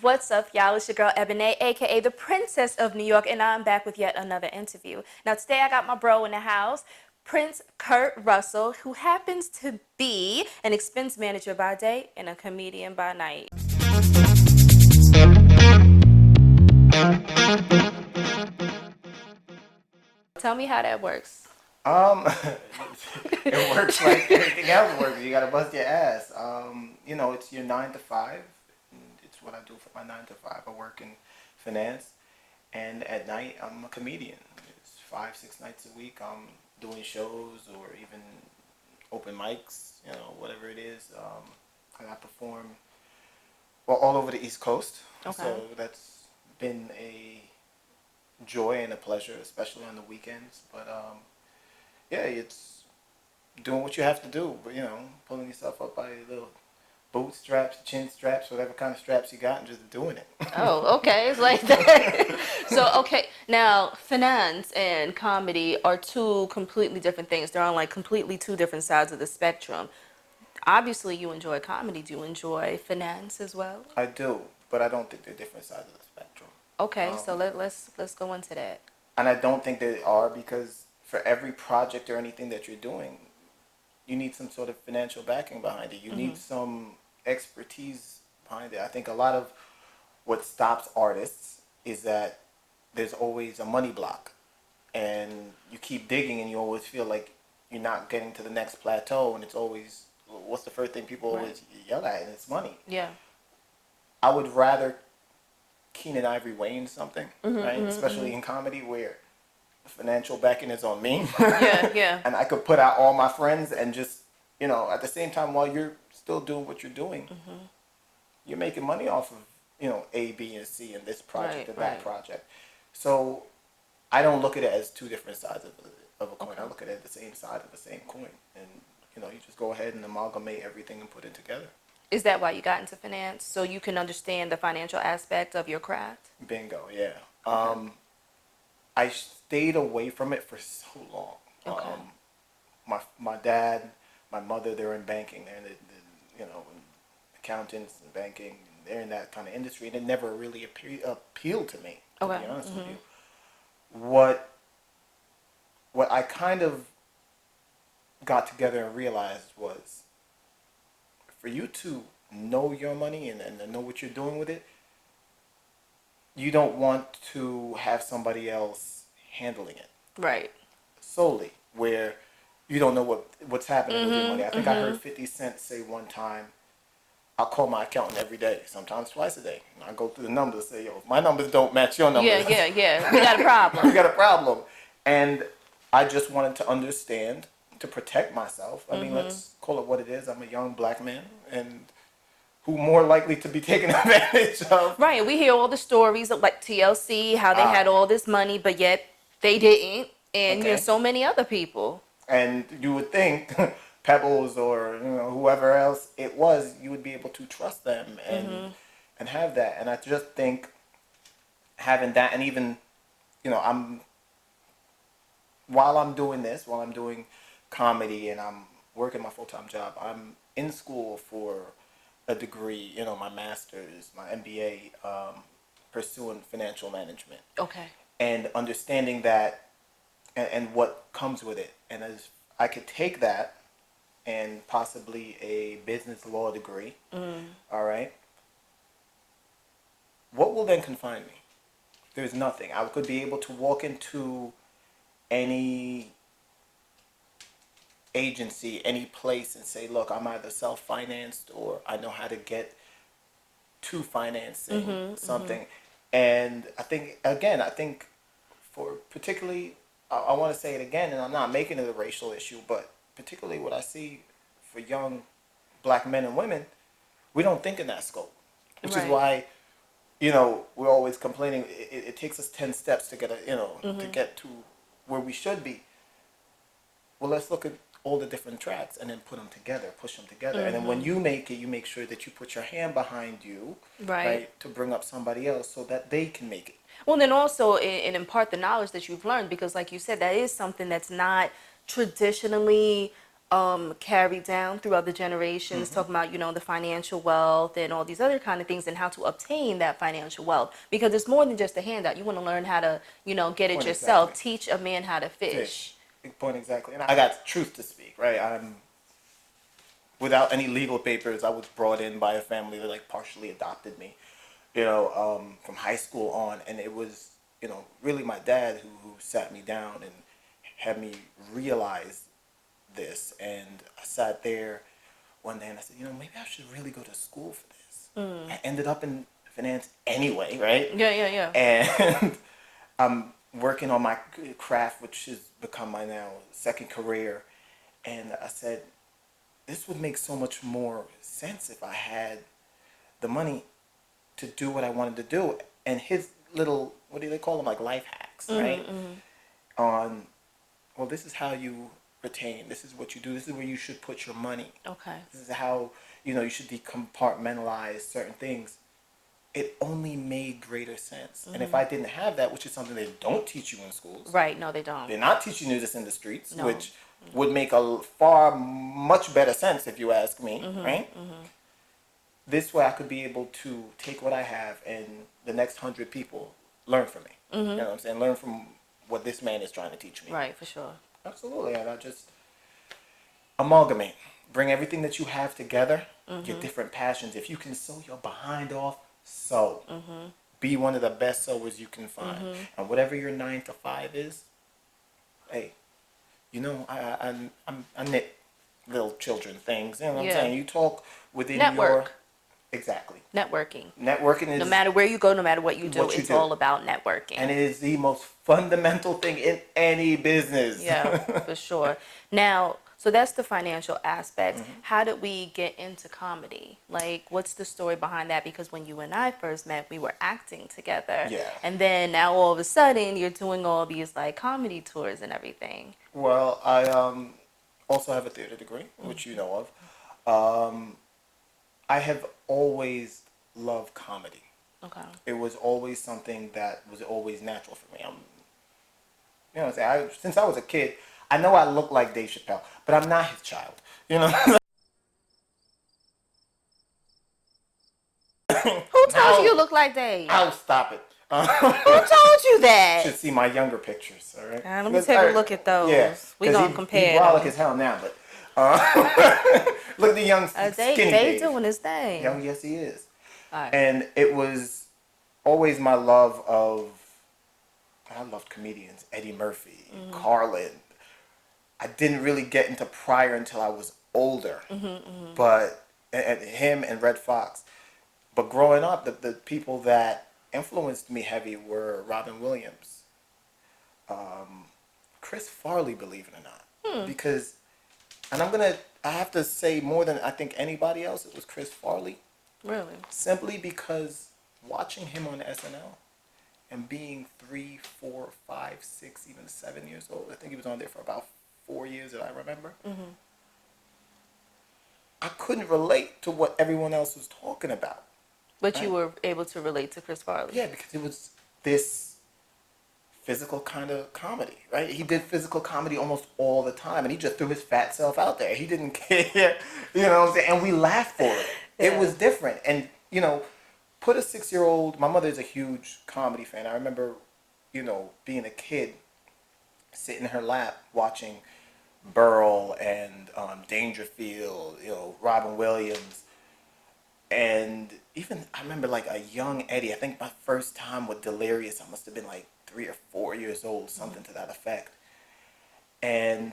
What's up, y'all? It's your girl Ebonée, aka the Princess of New York, and I'm back with yet another interview. Now, today I got my bro in the house, Prince Kurt Russell, who happens to be an expense manager by day and a comedian by night. Tell me how that works. Um, it works like everything else works. You gotta bust your ass. It's your 9 to 5. It's what I do for my 9 to 5. I work in finance, and at night I'm a comedian. It's 5, 6 nights a week. I'm doing shows or even open mics. Whatever it is. And I perform all over the East Coast. Okay. So that's been a joy and a pleasure, especially on the weekends. But yeah, it's doing what you have to do, but pulling yourself up by your little bootstraps, chin straps, whatever kind of straps you got, and just doing it. Oh, okay. It's like that. So, okay. Now, finance and comedy are two completely different things. They're on like completely two different sides of the spectrum. Obviously, you enjoy comedy. Do you enjoy finance as well? I do, but I don't think they're different sides of the spectrum. Okay, so let's go into that. And I don't think they are because for every project or anything that you're doing, you need some sort of financial backing behind it. You need some expertise behind it. I think a lot of what stops artists is that there's always a money block, and you keep digging, and you always feel like you're not getting to the next plateau, and it's always what's the first thing people always yell at, and it's money. Yeah. I would rather Keenan Ivory Wayne something, right? Especially in comedy where the financial backing is on me. Yeah. And I could put out all my friends and just, at the same time while you're still doing what you're doing, you're making money off of, A, B, and C and this project and that project. So I don't look at it as two different sides of a coin. Okay. I look at it as the same side of the same coin. And, you just go ahead and amalgamate everything and put it together. Is that why you got into finance? So you can understand the financial aspect of your craft? Bingo, yeah. I stayed away from it for so long. Okay. My dad, my mother, they're in banking. They're in accountants and banking. They're in that kind of industry, and it never really appealed to me. To be honest with you, what I kind of got together and realized was, for you to know your money and know what you're doing with it, you don't want to have somebody else handling it. Right. Solely, where you don't know what's happening with your money. I think I heard 50 Cent say one time, I'll call my accountant every day, sometimes twice a day. And I go through the numbers, say, if my numbers don't match your numbers. Yeah. We got a problem. We got a problem. And I just wanted to understand, to protect myself. I mean, let's call it what it is. I'm a young black man, and who more likely to be taken advantage of? Right. We hear all the stories of like TLC, how they had all this money, but yet they didn't. And so many other people. And you would think Pebbles or whoever else it was, you would be able to trust them and have that. And I just think having that, and even while I'm doing this, while I'm doing comedy and I'm working my full-time job, I'm in school for a degree, my master's, my MBA, pursuing financial management. Okay. And understanding that and what comes with it. And as I could take that and possibly a business law degree, all right, what will then confine me? There's nothing. I could be able to walk into any agency, any place, and say, look, I'm either self-financed or I know how to get to financing something. And I think for particularly, I want to say it again, and I'm not making it a racial issue, but particularly what I see for young black men and women, we don't think in that scope, which is why, we're always complaining. It takes us 10 steps to get to get to where we should be. Well, let's look at all the different tracks and then put them together, push them together. And then when you make it, you make sure that you put your hand behind you, right, to bring up somebody else so that they can make it. Well, then also impart the knowledge that you've learned, because like you said, that is something that's not traditionally carried down through other generations, talking about, the financial wealth and all these other kind of things and how to obtain that financial wealth. Because it's more than just a handout. You want to learn how to, get it Point yourself. exactly. Teach a man how to Fish. fish. Big point exactly. And I got truth to speak, right? I'm without any legal papers. I was brought in by a family that like partially adopted me, from high school on, and it was, really my dad who sat me down and had me realize this. And I sat there one day and I said, maybe I should really go to school for this. I ended up in finance anyway, right? Yeah, yeah, yeah. And I'm working on my craft, which has become my now second career. And I said, this would make so much more sense if I had the money to do what I wanted to do. And his little, what do they call them, like life hacks, right? On, well, this is how you retain. This is what you do. This is where you should put your money. Okay. This is how, you should decompartmentalize certain things. It only made greater sense. And if I didn't have that, which is something they don't teach you in schools. Right. No, they don't. They're not teaching you this in the streets, No. which would make a far much better sense if you ask me, right? This way I could be able to take what I have and the next 100 people learn from me. You know what I'm saying? Learn from what this man is trying to teach me. Right, for sure. Absolutely. And I just amalgamate. Bring everything that you have together, your different passions. If you can sew your behind off, sew. Be one of the best sewers you can find. And whatever your 9 to 5 is, hey, I knit little children things. You know what I'm saying? You talk within your... Exactly. Networking. Networking is... No matter where you go, no matter what you do, it's all about networking. And it is the most fundamental thing in any business. Yeah, for sure. Now, so that's the financial aspect. How did we get into comedy? Like, what's the story behind that? Because when you and I first met, we were acting together. Yeah. And then now all of a sudden, you're doing all these like comedy tours and everything. Well, I also have a theater degree, which you know of. I have always loved comedy. Okay. It was always something that was always natural for me. Since I was a kid, I know I look like Dave Chappelle, but I'm not his child. Who told you you look like Dave? I'll stop it. Who told you that? You should see my younger pictures, all right? Let me take a look at those. Yeah, We're going to compare. He's brolic as hell now, but look at the young skinny Dave Dave. doing his thing. Young, yes, he is. All right. And it was always my love of... I loved comedians. Eddie Murphy, Carlin. I didn't really get into Pryor until I was older. But and him and Red Fox. But growing up, the people that influenced me heavy were Robin Williams, Chris Farley, believe it or not. Because, and I have to say more than I think anybody else, it was Chris Farley. Really? Simply because watching him on SNL and being 3, 4, 5, 6, even 7 years old, I think he was on there for about 4 years that I remember. I couldn't relate to what everyone else was talking about. But you were able to relate to Chris Farley. Yeah, because it was this physical kind of comedy, right? He did physical comedy almost all the time, and he just threw his fat self out there. He didn't care, you know what I'm saying? And we laughed for it. Yeah. It was different. And, put a 6-year-old... My mother's a huge comedy fan. I remember, being a kid, sitting in her lap watching Burl and Dangerfield, Robin Williams. And even, I remember like a young Eddie. I think my first time with Delirious, I must have been like 3 or 4 years old, something to that effect. And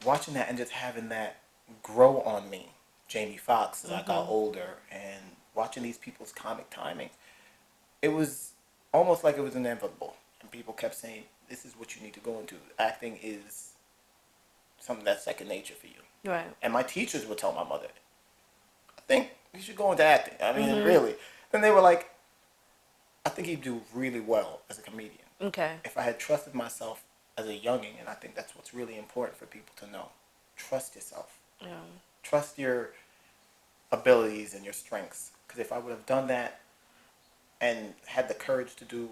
watching that and just having that grow on me, Jamie Foxx, as I got older, and watching these people's comic timing, it was almost like it was inevitable. And people kept saying, this is what you need to go into. Acting is something that's second nature for you. Right. And my teachers would tell my mother, I think you should go into acting. I mean, really. Then they were like, I think he'd do really well as a comedian. Okay. If I had trusted myself as a youngin', and I think that's what's really important for people to know. Trust yourself. Yeah. Trust your abilities and your strengths. Because if I would have done that and had the courage to do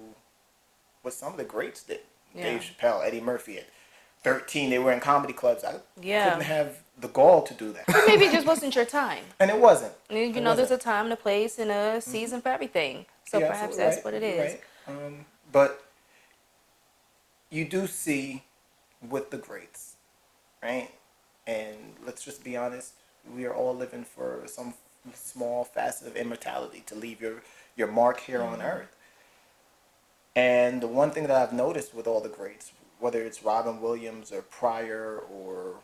what some of the greats did, Dave Chappelle, Eddie Murphy, at 13, they were in comedy clubs. I couldn't have the gall to do that. Maybe it just wasn't your time. And it wasn't. And, It there's wasn't. a time, and a place, and a season for everything. So You're perhaps absolutely that's right. what it You're is. right. But you do see with the greats, right? And let's just be honest, we are all living for some small facet of immortality to leave your mark here on earth. And the one thing that I've noticed with all the greats, whether it's Robin Williams or Pryor or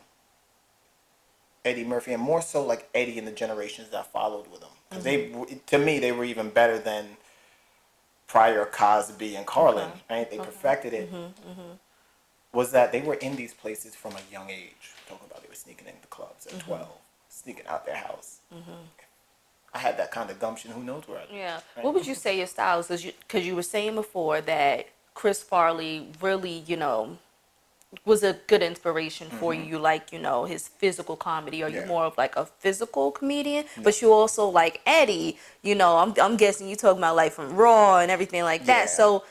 Eddie Murphy, and more so like Eddie and the generations that followed with him, because to me, they were even better than Pryor, Cosby, and Carlin. Right? They perfected it. Was that they were in these places from a young age. Talking about they were sneaking into the clubs at 12, sneaking out their house. I had that kind of gumption. Who knows where I'd be? Yeah. Right? What would you say your style is? Because you were saying before that Chris Farley really, was a good inspiration for you. You like, his physical comedy. Are you Yeah. more of like a physical comedian? But you also like Eddie. I'm guessing you talking about like from Raw and everything like that. Yeah. So,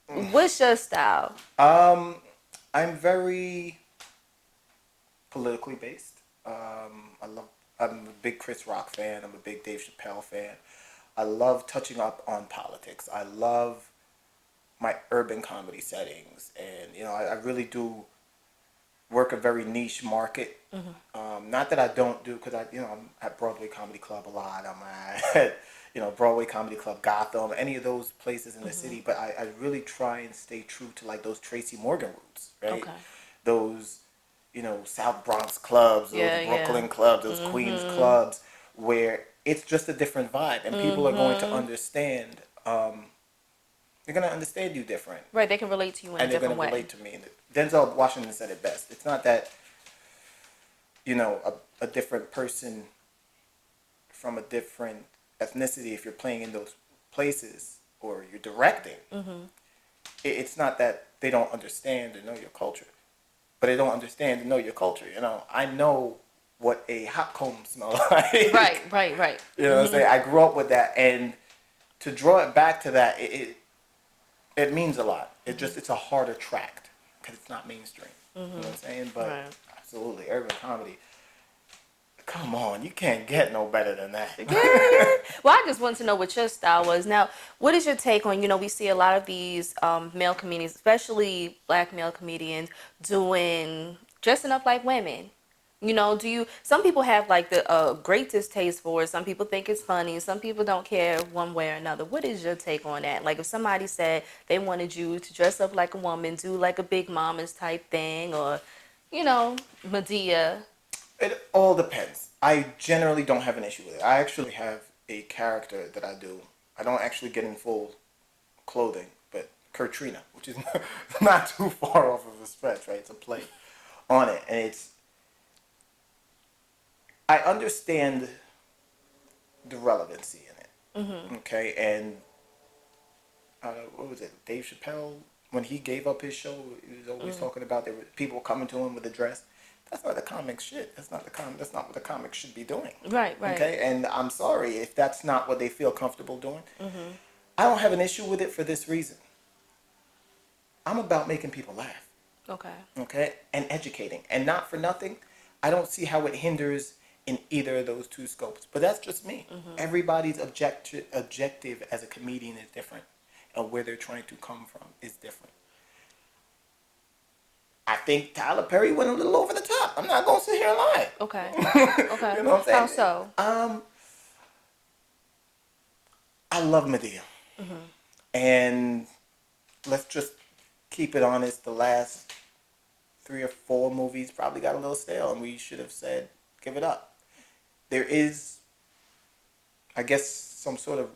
what's your style? I'm very politically based. I'm a big Chris Rock fan. I'm a big Dave Chappelle fan. I love touching up on politics. I love my urban comedy settings, and I really do work a very niche market. Not that I don't do, because I'm at Broadway Comedy Club a lot. I'm at Broadway Comedy Club Gotham, any of those places in the city. But I really try and stay true to like those Tracy Morgan roots, right? Okay. Those South Bronx clubs, those Yeah, Brooklyn clubs, those Queens clubs, where it's just a different vibe, and people are going to understand. They're going to understand you different. Right, they can relate to you in And a they're different going to way. relate to me. Denzel Washington said it best. It's not that, a different person from a different ethnicity, if you're playing in those places or you're directing, it's not that they don't understand and know your culture, but they don't understand and know your culture. I know what a hot comb smells like. Right. You know what I'm saying? I grew up with that, and to draw it back to that, it means a lot. It's a harder tract because it's not mainstream. You know what I'm saying? But absolutely, urban comedy. Come on, you can't get no better than that. Well, I just want to know what your style was. Now, what is your take on, we see a lot of these male comedians, especially black male comedians, dressing up like women. Some people have like the great distaste for it. Some people think it's funny. Some people don't care one way or another. What is your take on that? Like if somebody said they wanted you to dress up like a woman, do like a Big Mamas type thing, or, Medea. It all depends. I generally don't have an issue with it. I actually have a character that I do. I don't actually get in full clothing, but Katrina, which is not too far off of a stretch, right? It's a play on it, and I understand the relevancy in it. Okay, and what was it? Dave Chappelle, when he gave up his show, he was always talking about there were people coming to him with a dress. That's not the comic shit. That's not what the comics should be doing. Right. Okay, and I'm sorry if that's not what they feel comfortable doing. I don't have an issue with it for this reason. I'm about making people laugh. Okay, and educating, and not for nothing. I don't see how it hinders in either of those two scopes. But that's just me. Everybody's objective as a comedian is different, and where they're trying to come from is different. I think Tyler Perry went a little over the top. I'm not going to sit here and lie. Okay. You know what I'm saying? How so? I love Medea. And let's just keep it honest. The last 3 or 4 movies probably got a little stale, and we should have said, give it up. There is, I guess, some sort of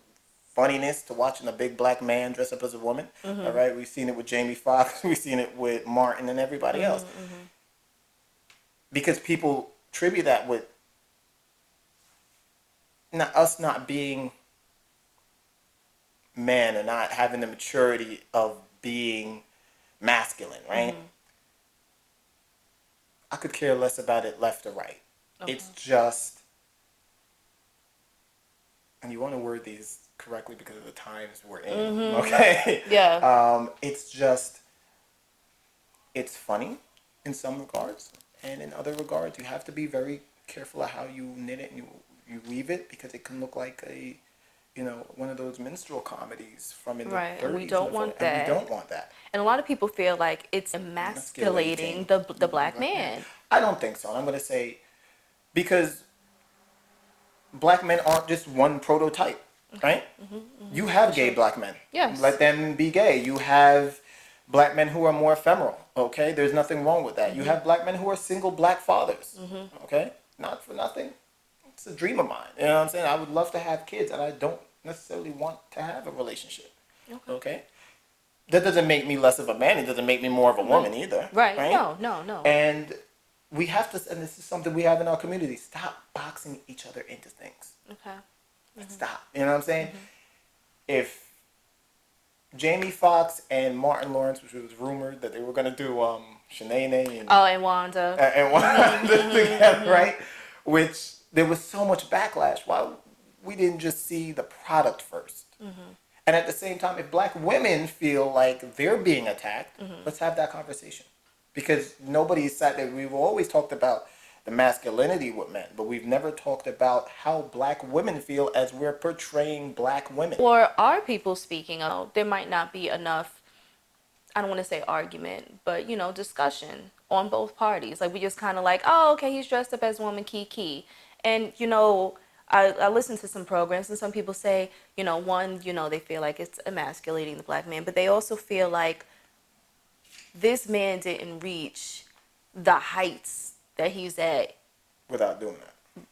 funniness to watching a big black man dress up as a woman. All right, we've seen it with Jamie Foxx, we've seen it with Martin and everybody else. Because people tribute that with us not being men and not having the maturity of being masculine, right? I could care less about it left or right. It's just, and you want to word these correctly because of the times we're in, okay? Yeah. It's just, it's funny in some regards, And in other regards, you have to be very careful of how you knit it and you weave it, because it can look like a, one of those minstrel comedies from in the Right, 30s. and we don't want And we that. don't want that. And a lot of people feel like it's emasculating the black man. I don't think so. I'm going to say, because black men aren't just one prototype, right? You have gay black men. Yes. Let them be gay. You have black men who are more ephemeral, okay? There's nothing wrong with that. You have black men who are single black fathers, okay? Not for nothing. It's a dream of mine. You know what I'm saying? I would love to have kids, and I don't necessarily want to have a relationship, okay? That doesn't make me less of a man. It doesn't make me more of a woman either. Right. No. And we have to, and this is something we have in our community, stop boxing each other into things. Okay. Stop. You know what I'm saying? If Jamie Foxx and Martin Lawrence, which was rumored that they were going to do Shanae and Wanda. And Wanda together, right? Which there was so much backlash. Why we didn't just see the product first? And at the same time, if black women feel like they're being attacked, let's have that conversation. Because nobody's sat there. We've always talked about the masculinity with men, but we've never talked about how black women feel as we're portraying black women. Or are people speaking of, there might not be enough, I don't want to say argument, but, discussion on both parties. Like, we just kind of like, oh, okay, he's dressed up as woman, key. And, I listen to some programs, and some people say, one, they feel like it's emasculating the black man, but they also feel like this man didn't reach the heights that he's at without doing that.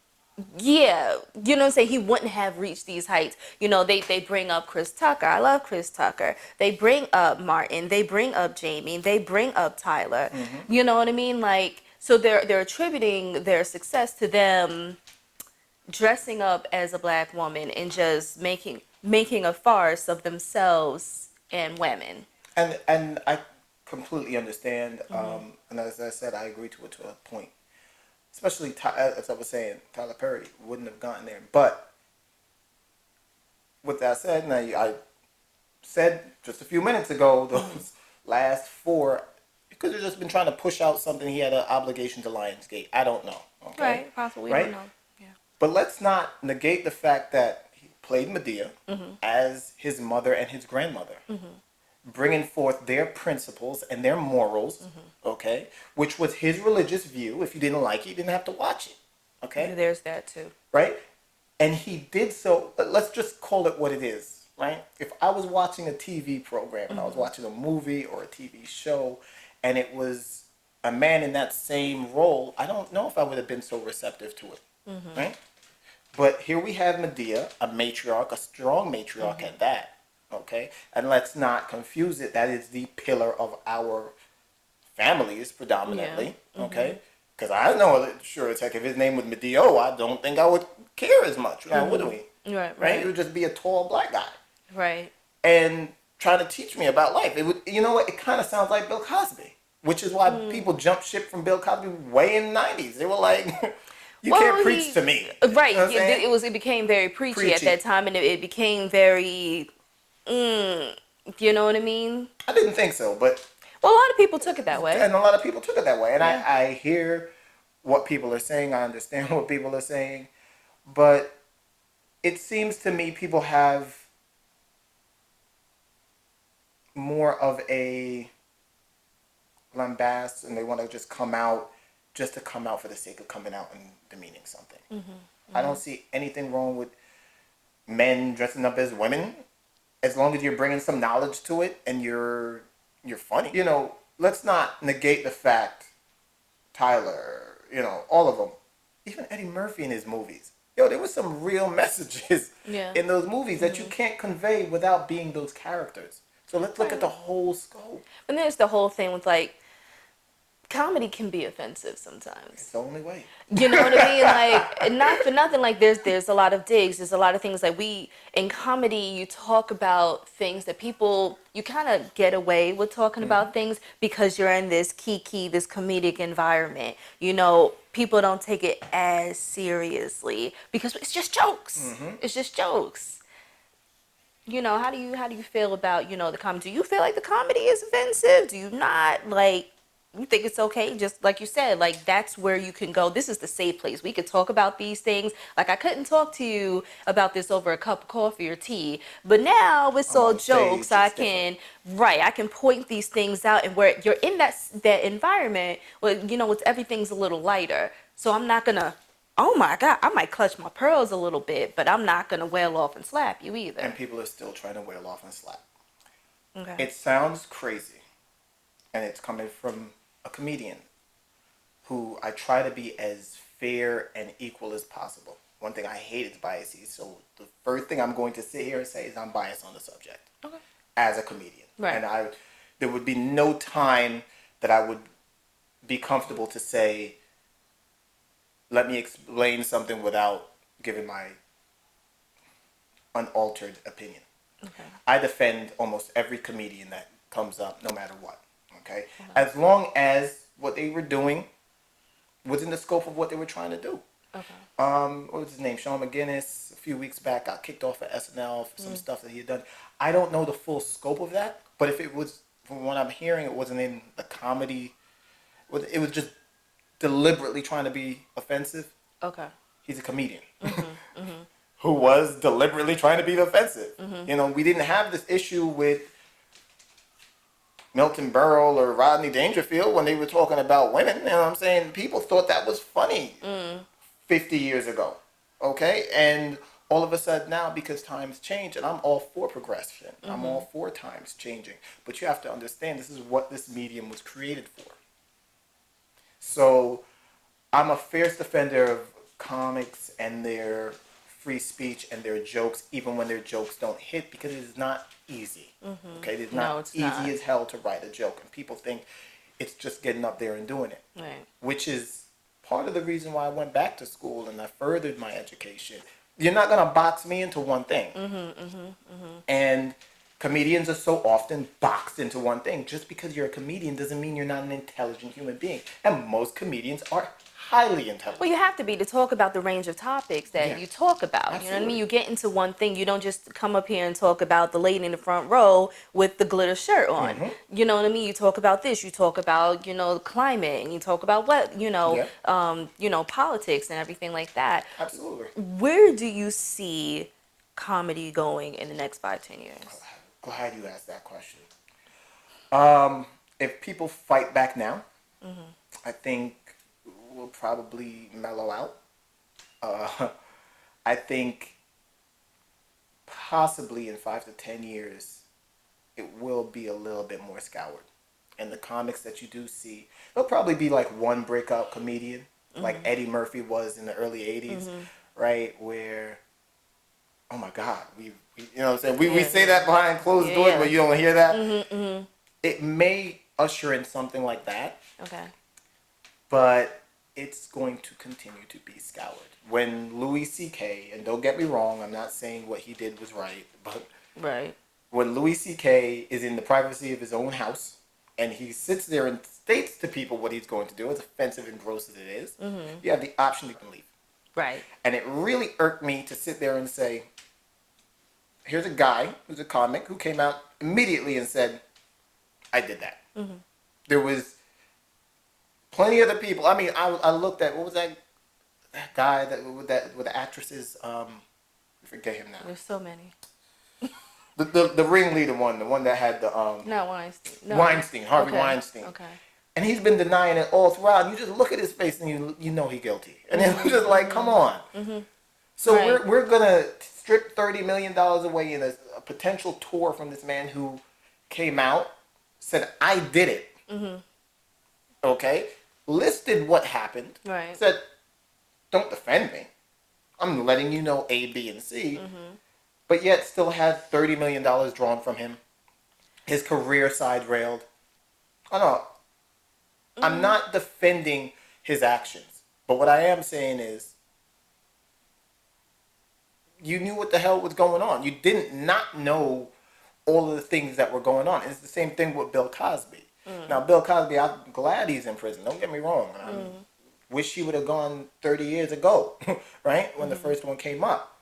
Yeah, you know what I'm saying? He wouldn't have reached these heights. They bring up Chris Tucker. I love Chris Tucker. They bring up Martin. They bring up Jamie. They bring up Tyler. You know what I mean? Like, so they're attributing their success to them dressing up as a black woman and just making a farce of themselves and women. And I completely understand. And as I said, I agree to it to a point. Especially, as I was saying, Tyler Perry wouldn't have gotten there. But with that said, now I said just a few minutes ago, those last four, he could have just been trying to push out something he had an obligation to Lionsgate. I don't know. Okay? Right, possibly. Right? Don't know. Yeah. But let's not negate the fact that he played Medea as his mother and his grandmother. Bringing forth their principles and their morals, okay, which was his religious view. If you didn't like it, you didn't have to watch it, okay? There's that too. Right? And he did so, let's just call it what it is, right? If I was watching a TV program and I was watching a movie or a TV show and it was a man in that same role, I don't know if I would have been so receptive to it, right? But here we have Medea, a matriarch, a strong matriarch at that. Okay, and let's not confuse it. That is the pillar of our families predominantly. Okay, because I know sure as heck if his name was Medea, I don't think I would care as much. Now, would we? Right. It would just be a tall black guy. Right. And trying to teach me about life. It would. You know what? It kind of sounds like Bill Cosby, which is why people jumped ship from Bill Cosby way in the 90s. They were like. You can't preach to me. Right. You know what it became very preachy at that time, and it became very. You know what I mean? I didn't think so, but... Well, a lot of people took it that way. And a lot of people took it that way. And I hear what people are saying. I understand what people are saying. But it seems to me people have more of a lambast, and they want to just come out just to come out for the sake of coming out and demeaning something. I don't see anything wrong with men dressing up as women. As long as you're bringing some knowledge to it and you're funny. Let's not negate the fact, Tyler, all of them, even Eddie Murphy in his movies. There was some real messages in those movies that you can't convey without being those characters. So let's look at the whole scope. And there's the whole thing with, like, comedy can be offensive sometimes. It's the only way. You know what I mean? Like, not for nothing, like, there's a lot of digs. There's a lot of things like in comedy, you talk about things that people, you kind of get away with talking about things because you're in this this comedic environment. People don't take it as seriously because it's just jokes. It's just jokes. How do you feel about, the comedy? Do you feel like the comedy is offensive? Do you not? Like, you think it's okay, just like you said, like that's where you can go. This is the safe place. We could talk about these things. Like I couldn't talk to you about this over a cup of coffee or tea, but now with I'm all on jokes, stage. I It's different. can right. I can point these things out, and where you're in that environment, well, it's everything's a little lighter. So I'm not gonna. Oh my God, I might clutch my pearls a little bit, but I'm not gonna wail off and slap you either. And people are still trying to wail off and slap. Okay. It sounds crazy, and it's coming from a comedian who I try to be as fair and equal as possible. One thing I hate is biases, so the first thing I'm going to sit here and say is I'm biased on the subject Okay. as a comedian. Right. And there would be no time that I would be comfortable to say, let me explain something without giving my unaltered opinion. Okay. I defend almost every comedian that comes up, no matter what. Okay, as long as what they were doing was in the scope of what they were trying to do. Okay. What was his name? Sean McGinnis. A few weeks back, got kicked off of SNL for some stuff that he had done. I don't know the full scope of that, but if it was, from what I'm hearing, it wasn't in the comedy. It was just deliberately trying to be offensive. Okay. He's a comedian. Who was deliberately trying to be offensive. We didn't have this issue with Milton Berle or Rodney Dangerfield when they were talking about women. You know what I'm saying? People thought that was funny 50 years ago. Okay? And all of a sudden now, because times change, and I'm all for progression. I'm all for times changing. But you have to understand this is what this medium was created for. So I'm a fierce defender of comics and their free speech and their jokes, even when their jokes don't hit, because it is not easy. Okay, it's not easy as hell to write a joke, and people think it's just getting up there and doing it, Right. which is part of the reason why I went back to school and I furthered my education. You're not gonna box me into one thing, and comedians are so often boxed into one thing. Just because you're a comedian doesn't mean you're not an intelligent human being, and most comedians are highly intelligent. Well, you have to be to talk about the range of topics that Yeah. you talk about. You know what I Absolutely. mean? You get into one thing. You don't just come up here and talk about the lady in the front row with the glitter shirt on. You know what I mean? You talk about this. You talk about climate, and you talk about what politics and everything like that. Absolutely. Where do you see comedy going in the next 5-10 years? Glad you asked that question. If people fight back now, I think we'll probably mellow out. I think possibly in 5 to 10 years, it will be a little bit more scoured. And the comics that you do see, there'll probably be like one breakout comedian, like Eddie Murphy was in the early 80s, right? Where, oh my God, we you know what I'm saying? We say that behind closed doors, but you don't hear that. It may usher in something like that, Okay. but it's going to continue to be scoured. When Louis C.K., and don't get me wrong, I'm not saying what he did was right, but Right. when Louis C.K. is in the privacy of his own house and he sits there and states to people what he's going to do, as offensive and gross as it is, you have the option to leave. Right. And it really irked me to sit there and say, here's a guy who's a comic who came out immediately and said, I did that. There was plenty of other people. I mean, I looked at, what was that guy with the actresses? I forget him now. There's so many. The ringleader one, the one that had the Not Weinstein. No. Weinstein, Harvey Okay. Weinstein. Okay. And he's been denying it all throughout. And you just look at his face and you know he's guilty. And then it's just like, come on. So Right. we're gonna strip $30 million away in a potential tour from this man who came out, said I did it. Okay, listed what happened. Right. Said, don't defend me. I'm letting you know A, B, and C. But yet still had $30 million drawn from him. His career side railed. I know. I'm not defending his actions. But what I am saying is, you knew what the hell was going on. You didn't not know all of the things that were going on. It's the same thing with Bill Cosby. Now, Bill Cosby, I'm glad he's in prison. Don't get me wrong. I wish he would have gone 30 years ago, right? When the first one came up.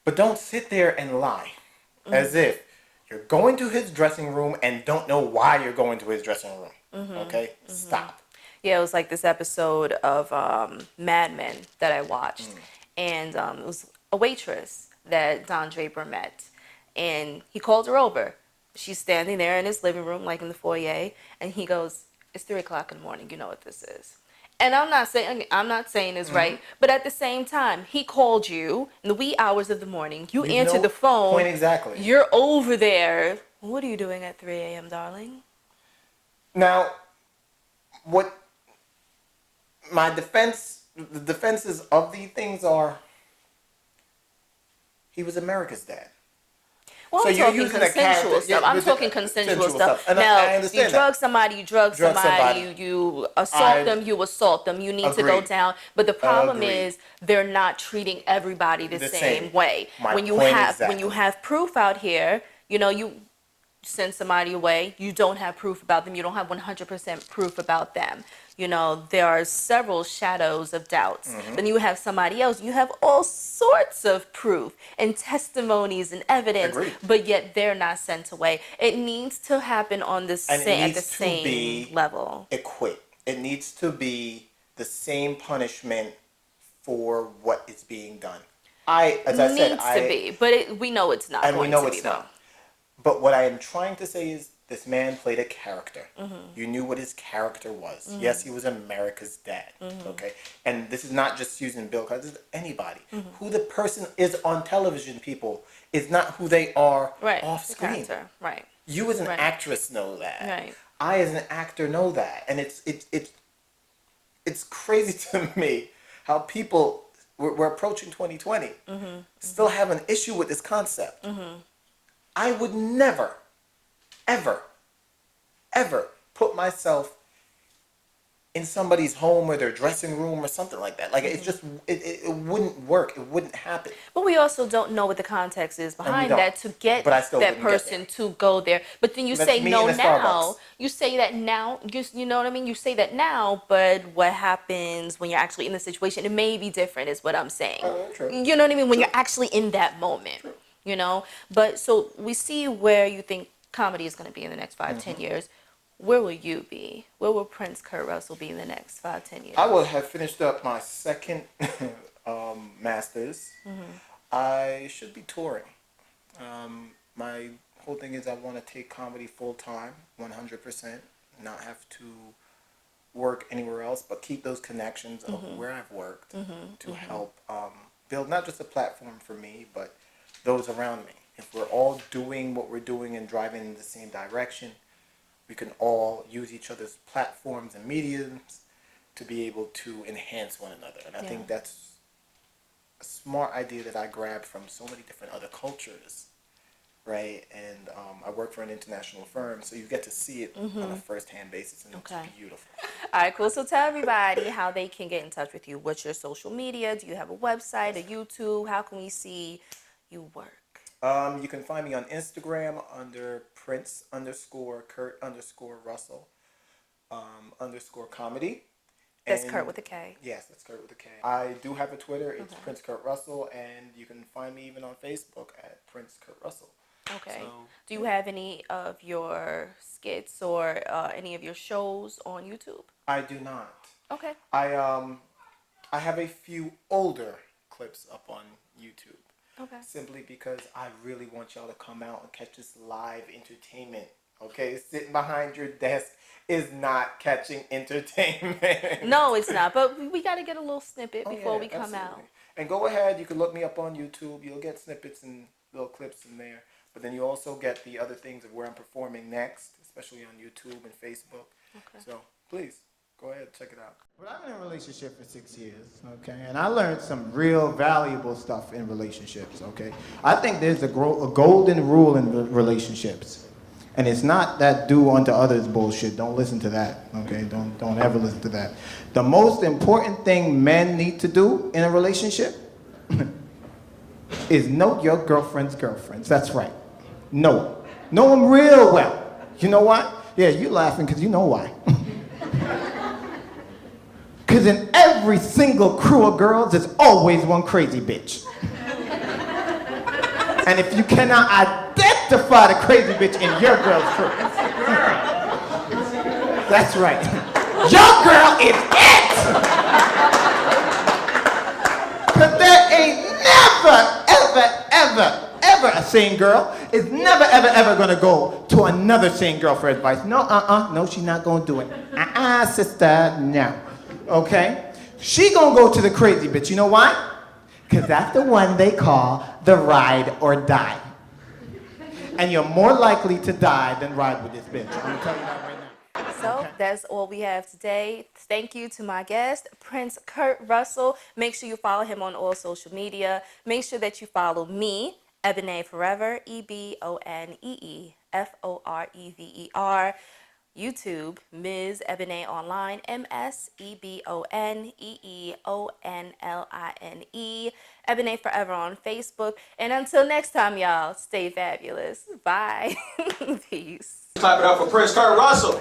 But don't sit there and lie as if you're going to his dressing room and don't know why you're going to his dressing room. Okay? Stop. Yeah, it was like this episode of Mad Men that I watched, and it was a waitress that Don Draper met, and he called her over. She's standing there in his living room, like in the foyer, and he goes, "It's 3 o'clock in the morning. You know what this is." And I'm not saying it's right, but at the same time, he called you in the wee hours of the morning. You answered the phone. Point exactly. You're over there. What are you doing at 3 a.m., darling? Now, what my the defenses of these things are, he was America's dad. Well, So I'm you're talking using a consensual character- stuff. yeah, I'm but talking the- consensual stuff. And now, I understand you drug that. somebody, you drug somebody, you assault them, you assault them. You need to go Agreed. down. But the problem Agreed. is they're not treating everybody the same way. My When you point when you have proof out here, you send somebody away, you don't have proof about them. You don't have 100% proof about them. There are several shadows of doubts. Then you have somebody else. You have all sorts of proof and testimonies and evidence, Agreed. but yet they're not sent away. It needs to happen on the And it at needs the to same be level. Equate. It needs to be the same punishment for what is being done. Needs to be, but we know it's not. And we going know to it's be, not. though. But what I am trying to say is this man played a character. You knew what his character was. Yes, he was America's dad. Okay? And this is not just using Bill Cosby. This is anybody. Who the person is on television, people, is not who they are off screen. Character. Right. You as an actress know that. Right. I as an actor know that. And it's crazy to me how people, we're approaching 2020, still have an issue with this concept. I would never, ever, ever put myself in somebody's home or their dressing room or something like that. Like, it's just, it wouldn't work. It wouldn't happen. But we also don't know what the context is behind that to get that person to go there. But then you say no now. You say that now. You know what I mean? You say that now, but what happens when you're actually in the situation? It may be different is what I'm saying. True. You know what I mean? When you're actually in that moment. True. But so we see where you think comedy is going to be in the next 5-10 years. Where will you be? Where will Prince Kurt Russell be in the next 5-10 years? I will have finished up my second master's. I should be touring. My whole thing is I want to take comedy full time, 100%, not have to work anywhere else, but keep those connections of where I've worked to help build not just a platform for me, but those around me. If we're all doing what we're doing and driving in the same direction, we can all use each other's platforms and mediums to be able to enhance one another. And I think that's a smart idea that I grabbed from so many different other cultures, right? And I work for an international firm, so you get to see it on a first-hand basis, and it's beautiful. All right, cool. So tell everybody how they can get in touch with you. What's your social media? Do you have a website, a YouTube? How can we see you work? You can find me on Instagram under Prince_Kurt_Russell _comedy. That's Kurt with a K. Yes, that's Kurt with a K. I do have a Twitter. It's Prince Kurt Russell, and you can find me even on Facebook at Prince Kurt Russell. Okay. So, do you have any of your skits or any of your shows on YouTube? I do not. Okay. I have a few older clips up on YouTube. Okay. Simply because I really want y'all to come out and catch this live entertainment. Okay, sitting behind your desk is not catching entertainment. No, it's not. But we got to get a little snippet before we come out. And go ahead, you can look me up on YouTube. You'll get snippets and little clips in there. But then you also get the other things of where I'm performing next, especially on YouTube and Facebook. Okay. So please, go ahead, check it out. But I've been in a relationship for 6 years, okay? And I learned some real valuable stuff in relationships, okay? I think there's a golden rule in relationships. And it's not that do unto others bullshit. Don't listen to that, okay? Don't ever listen to that. The most important thing men need to do in a relationship is know your girlfriend's girlfriends. That's right. Know them. Know them real well. You know why? Yeah, you laughing because you know why. Because in every single crew of girls, there's always one crazy bitch. And if you cannot identify the crazy bitch in your girl's crew, That's right. Your girl is it! Because there ain't never, ever a sane girl is never, ever going to go to another sane girl for advice. No, no, she's not going to do it. Sister, no. Okay? She going to go to the crazy bitch. You know why? Because that's the one they call the ride or die. And you're more likely to die than ride with this bitch. I'm telling you that right now. So that's all we have today. Thank you to my guest, Prince Kurt Russell. Make sure you follow him on all social media. Make sure that you follow me, Ebonée Forever, EBONEEFOREVER. YouTube, Ms. Ebonée Online, MSEBONEEONLINE. Ebonée Forever on Facebook. And until next time, y'all, stay fabulous. Bye. Peace. Clap it up for Prince Kurt Russell.